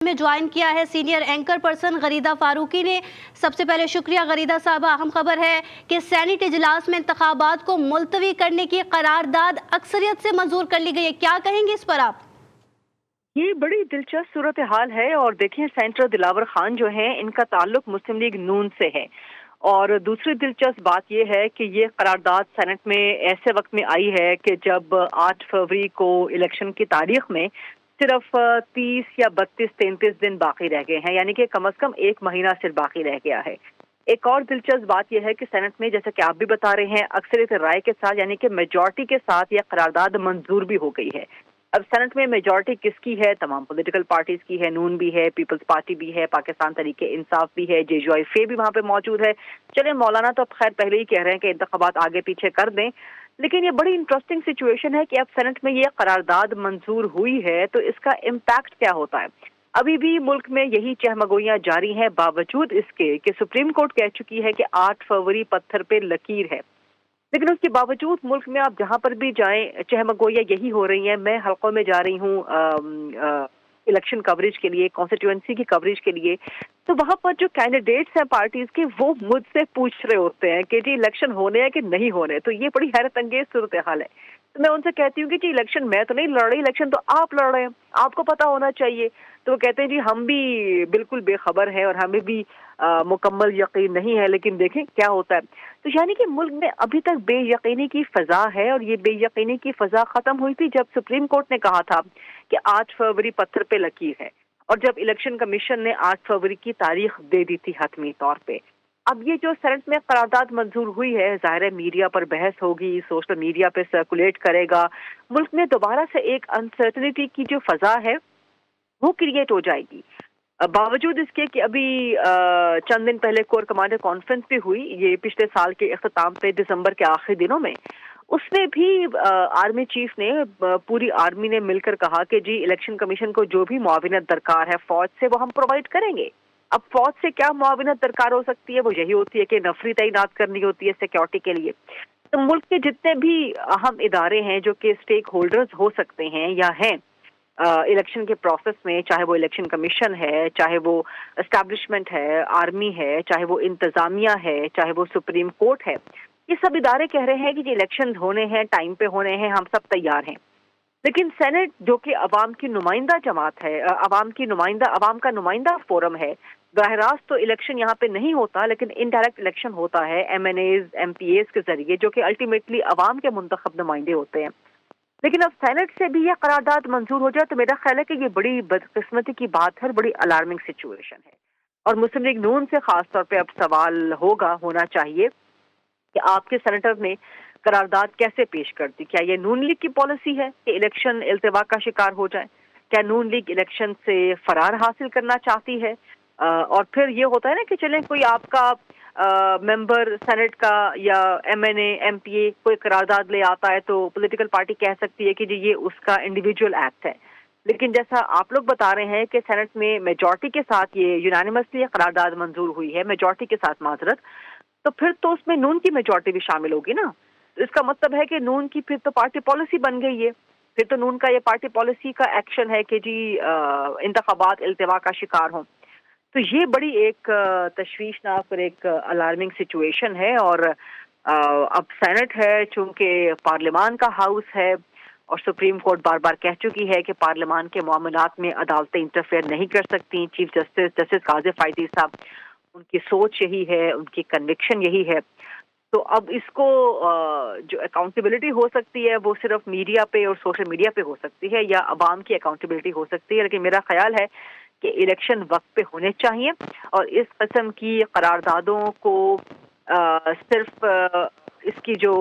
میں ज्वाइन किया है सीनियर एंकर पर्सन गरीदा फारूकी ने। सबसे पहले शुक्रिया गरीदा साहबा। अहम खबर है कि सेनेट इजलास में इंतखाबात को मुलतवी करने की करारदाद अक्सरियत से मंजूर कर ली गई है, क्या कहेंगे इस पर आप? ये बड़ी दिलचस्प सूरत हाल है और देखिए सेनेटर दिलावर खान जो हैं इनका ताल्लुक मुस्लिम लीग नून से है। और दूसरी दिलचस्प बात यह है कि ये करारदाद सेनेट में ऐसे वक्त में आई है कि जब 8 फरवरी को इलेक्शन की तारीख में सिर्फ 30 या 32-33 दिन बाकी रह गए हैं, यानी कि कम से कम 1 महीना सिर्फ बाकी रह गया है। एक और दिलचस्प बात यह है कि सेनेट में जैसा कि आप भी बता रहे हैं अक्सरियत राय के साथ यानी कि मेजॉरिटी के साथ यह करारदाद मंजूर भी हो गई है। अब सेनेट में मेजॉरिटी किसकी है? तमाम पॉलिटिकल पार्टीज की है, नून भी है, पीपल्स पार्टी भी है, पाकिस्तान तरीके इंसाफ भी है, JJOI भी वहाँ पे मौजूद है। चले मौलाना तो अब खैर पहले ही कह रहे हैं कि इंतखाबात आगे पीछे कर दें, लेकिन ये बड़ी इंटरेस्टिंग सिचुएशन है कि अब सेनेट में ये करारदाद मंजूर हुई है तो इसका इम्पैक्ट क्या होता है। अभी भी मुल्क में यही चहमगोइयां जारी हैं, बावजूद इसके कि सुप्रीम कोर्ट कह चुकी है कि 8 फरवरी पत्थर पे लकीर है, लेकिन उसके बावजूद मुल्क में आप जहां पर भी जाएं चहमगोइयां यही हो रही हैं। मैं हलकों में जा रही हूँ इलेक्शन कवरेज के लिए, कॉन्स्टिट्यूएंसी की कवरेज के लिए, तो वहां पर जो कैंडिडेट्स हैं पार्टीज के वो मुझसे पूछ रहे होते हैं कि जी इलेक्शन होने हैं कि नहीं होने। तो ये बड़ी हैरत अंगेज सूरत हाल है। तो मैं उनसे कहती हूँ कि जी इलेक्शन मैं तो नहीं लड़ रही, इलेक्शन तो आप लड़ रहे हैं, आपको पता होना चाहिए। तो वो कहते हैं जी हम भी बिल्कुल बेखबर हैं और हमें भी मुकम्मल यकीन नहीं है, लेकिन देखें क्या होता है। तो यानी कि मुल्क में अभी तक बेयकीनी की फजा है और ये बेयकीनी की फजा खत्म हुई थी जब सुप्रीम कोर्ट ने कहा था कि 8 फरवरी पत्थर पे लकीर है और जब इलेक्शन कमीशन ने 8 फरवरी की तारीख दे दी थी हतमी तौर पे। अब ये जो सेनेट में करारदाद मंजूर हुई है, जाहिर है मीडिया पर बहस होगी, सोशल मीडिया पे सर्कुलेट करेगा, मुल्क में दोबारा से एक अनसर्टनिटी की जो फजा है वो क्रिएट हो जाएगी। बावजूद इसके कि अभी चंद दिन पहले कोर कमांडर कॉन्फ्रेंस भी हुई, ये पिछले साल के इख्तिताम पे दिसंबर के आखिरी दिनों में, उसमें भी आर्मी चीफ ने पूरी आर्मी ने मिलकर कहा कि जी इलेक्शन कमीशन को जो भी मुआविनत दरकार है फौज से वो हम प्रोवाइड करेंगे। अब फौज से क्या मुआविनत दरकार हो सकती है? वो यही होती है कि नफरी तैनात करनी होती है सिक्योरिटी के लिए। तो मुल्क के जितने भी अहम इदारे हैं जो कि स्टेक होल्डर्स हो सकते हैं या हैं इलेक्शन के प्रोसेस में, चाहे वो इलेक्शन कमीशन है, चाहे वो एस्टैब्लिशमेंट है, आर्मी है, चाहे वो इंतजामिया है, चाहे वो सुप्रीम कोर्ट है, ये सब इदारे कह रहे हैं कि जो इलेक्शन होने हैं टाइम पे होने हैं, हम सब तैयार हैं। लेकिन सेनेट जो कि अवाम की नुमाइंदा जमात है, अवाम का नुमाइंदा फोरम है, बराह रास्त तो इलेक्शन यहाँ पे नहीं होता लेकिन इनडायरेक्ट इलेक्शन होता है MNAs MPAs के जरिए, जो कि अल्टीमेटली अवाम के मुंतखब नुमाइंदे होते हैं। लेकिन अब सेनेट से भी यह करारदाद मंजूर हो जाए तो मेरा ख्याल है कि ये बड़ी बदकिस्मती की बात है, बड़ी अलार्मिंग सिचुएशन है। और मुस्लिम लीग नून से खास तौर पे अब सवाल होना चाहिए कि आपके सेनेटर ने करारदाद कैसे पेश कर दी। क्या ये नून लीग की पॉलिसी है कि इलेक्शन इल्तिवा का शिकार हो जाए? क्या नून लीग इलेक्शन से फरार हासिल करना चाहती है? और फिर ये होता है ना कि चलें कोई आपका मेंबर सेनेट का या MNA MPA कोई करारदाद ले आता है तो पॉलिटिकल पार्टी कह सकती है कि जी ये उसका इंडिविजुअल एक्ट है। लेकिन जैसा आप लोग बता रहे हैं कि सेनेट में मेजॉरिटी के साथ ये यूनानिमसली करारदाद मंजूर हुई है, मेजॉरिटी के साथ माजरत, तो फिर तो उसमें नून की मेजॉरिटी भी शामिल होगी ना। तो इसका मतलब है कि नून की फिर तो पार्टी पॉलिसी बन गई है। फिर तो नून का ये पार्टी पॉलिसी का एक्शन है कि जी इंतखाबात इल्तिवा का शिकार हों। तो ये बड़ी एक तशवीशनाक और एक अलार्मिंग सिचुएशन है। और अब सेनेट है, चूंकि पार्लियामान का हाउस है और सुप्रीम कोर्ट बार बार कह चुकी है कि पार्लियामान के मामलात में अदालतें इंटरफेयर नहीं कर सकती। चीफ जस्टिस काजिफ फाइदी साहब, उनकी सोच यही है, उनकी कन्विक्शन यही है। तो अब इसको जो अकाउंटेबिलिटी हो सकती है वो सिर्फ मीडिया पे और सोशल मीडिया पे हो सकती है या अवाम की अकाउंटेबिलिटी हो सकती है। लेकिन मेरा ख्याल है कि इलेक्शन वक्त पे होने चाहिए और इस किस्म की करारदादों को सिर्फ इसकी जो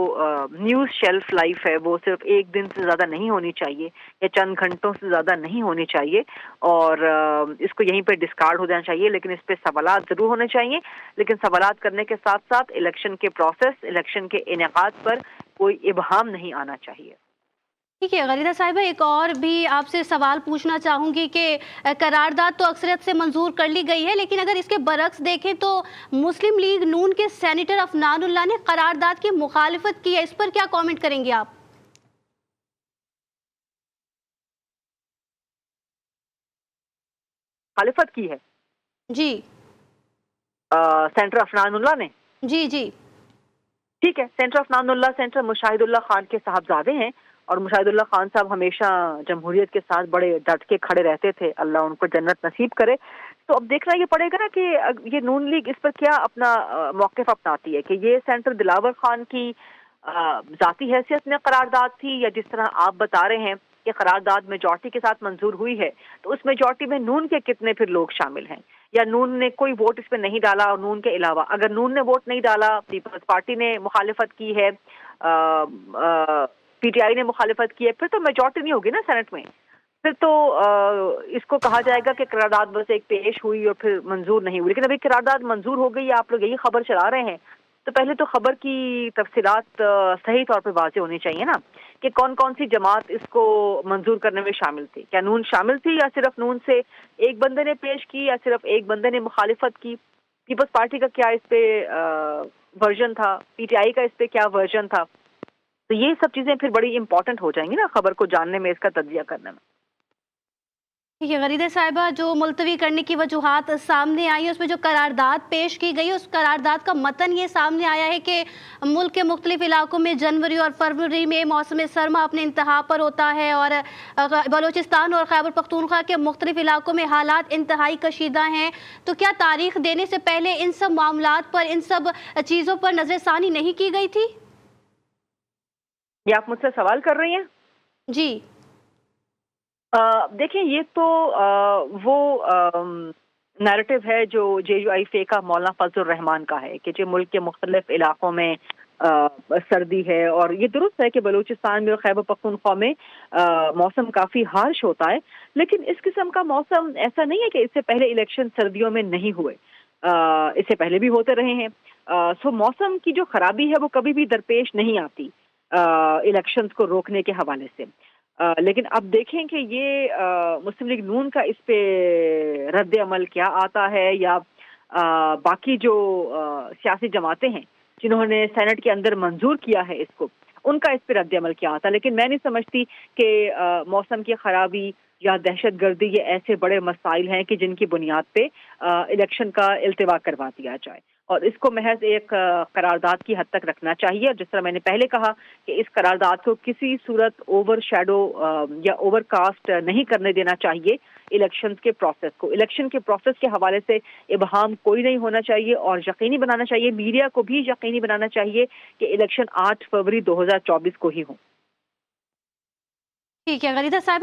न्यूज़ शेल्फ लाइफ है वो सिर्फ एक दिन से ज़्यादा नहीं होनी चाहिए या चंद घंटों से ज़्यादा नहीं होनी चाहिए और इसको यहीं पे डिस्कार्ड हो जाना चाहिए। लेकिन इस पे सवालात ज़रूर होने चाहिए, लेकिन सवालात करने के साथ साथ इलेक्शन के प्रोसेस, इलेक्शन के इनेकाद पर कोई इबहम नहीं आना चाहिए। ठीक है गरीदा साहिबा, एक और भी आपसे सवाल पूछना चाहूंगी कि करारदाद तो अक्सरियत से मंजूर कर ली गई है, लेकिन अगर इसके बरक्स देखें तो मुस्लिम लीग नून के सेनेटर अफनानुल्लाह ने करारदाद की मुखालिफत की है, इस पर क्या कमेंट करेंगे आप? मुखालिफत की है जी सेंटर अफनानुल्लाह ने। जी जी ठीक है, सेंटर अफनानुल्लाह सेंटर मुशाहिदुल्लाह खान के साहबजादे हैं, और मुशाहिदुल्लाह खान साहब हमेशा जमहूरियत के साथ बड़े डट के खड़े रहते थे, अल्लाह उनको जन्नत नसीब करे। तो अब देखना ये पड़ेगा ना कि ये नून लीग इस पर क्या अपना मौक़िफ़ अपनाती है, कि ये सेंटर दिलावर खान की ज़ाती हैसियत में करारदाद थी, या जिस तरह आप बता रहे हैं कि करारदाद मेजॉरिटी के साथ मंजूर हुई है, तो उस मेजॉरिटी में नून के कितने फिर लोग शामिल हैं, या नून ने कोई वोट इस पर नहीं डाला, और नून के अलावा अगर नून ने वोट नहीं डाला, पीपल्स पार्टी ने मुखालिफत की है, पीटीआई ने मुखालिफत की है, फिर तो मेजॉरिटी नहीं होगी ना सेनेट में। फिर तो इसको कहा जाएगा कि करारदाद बस एक पेश हुई और फिर मंजूर नहीं हुई। लेकिन अभी करारदाद मंजूर हो गई, आप लोग यही खबर चला रहे हैं, तो पहले तो खबर की तफसीलात सही तौर पे वाज़ेह होनी चाहिए ना, कि कौन कौन सी जमात इसको मंजूर करने में शामिल थी। क्या नून शामिल थी, या सिर्फ नून से एक बंदे ने पेश की, या सिर्फ एक बंदे ने मुखालिफत की? पीपल्स पार्टी का क्या इस पे वर्जन था, पीटीआई का इस पे क्या वर्जन था? तो ये सब चीज़ें फिर बड़ी इंपॉर्टेंट हो जाएंगी ना खबर को जानने में, इसका तज्जिया करने में। ठीक है गरीदा साहिबा, जो मुलतवी करने की वजूहात सामने आई है उसमें जो करारदाद पेश की गई, उस करारदाद का मतन ये सामने आया है कि मुल्क के मुख्तलिफ इलाकों में जनवरी और फरवरी में मौसम सरमा अपने इंतहा पर होता है, और बलूचिस्तान और खैबर पख्तूनख्वा के मुख्तलिफ इलाकों में हालात इंतहाई कशीदा हैं। तो क्या तारीख देने से पहले इन सब मामलात पर, इन सब चीज़ों पर नज़रसानी नहीं की गई थी? ये आप मुझसे सवाल कर रही हैं? जी देखिए, ये तो वो नैरेटिव है जो JUIFA का मौलाना फजल रहमान का है, कि जो मुल्क के मुख्तलिफ इलाकों में सर्दी है, और ये दुरुस्त है कि बलूचिस्तान में और खैबर पख्तूनख्वा में मौसम काफ़ी हार्श होता है, लेकिन इस किस्म का मौसम ऐसा नहीं है कि इससे पहले इलेक्शन सर्दियों में नहीं हुए, इससे पहले भी होते रहे हैं। सो मौसम की जो खराबी है वो कभी भी दरपेश नहीं आती इलेक्शंस को रोकने के हवाले से। लेकिन अब देखें कि ये मुस्लिम लीग नून का इस पे रद्द अमल क्या आता है, या बाकी जो सियासी जमातें हैं जिन्होंने सेनेट के अंदर मंजूर किया है इसको, उनका इस पे रद्द अमल क्या आता। लेकिन मैं नहीं समझती कि मौसम की खराबी या दहशत गर्दी ये ऐसे बड़े मसाइल हैं कि जिनकी बुनियाद पे इलेक्शन का इल्तिवा करवा दिया जाए, और इसको महज एक करारदाद की हद तक रखना चाहिए। और जिस तरह मैंने पहले कहा कि इस करारदाद को किसी सूरत ओवर शैडो या ओवरकास्ट नहीं करने देना चाहिए इलेक्शन के प्रोसेस को। इलेक्शन के प्रोसेस के हवाले से इबहाम कोई नहीं होना चाहिए, और यकीनी बनाना चाहिए, मीडिया को भी यकीनी बनाना चाहिए कि इलेक्शन 8 फरवरी 2024 को ही हो। ठीक है गरीदा साहिबा।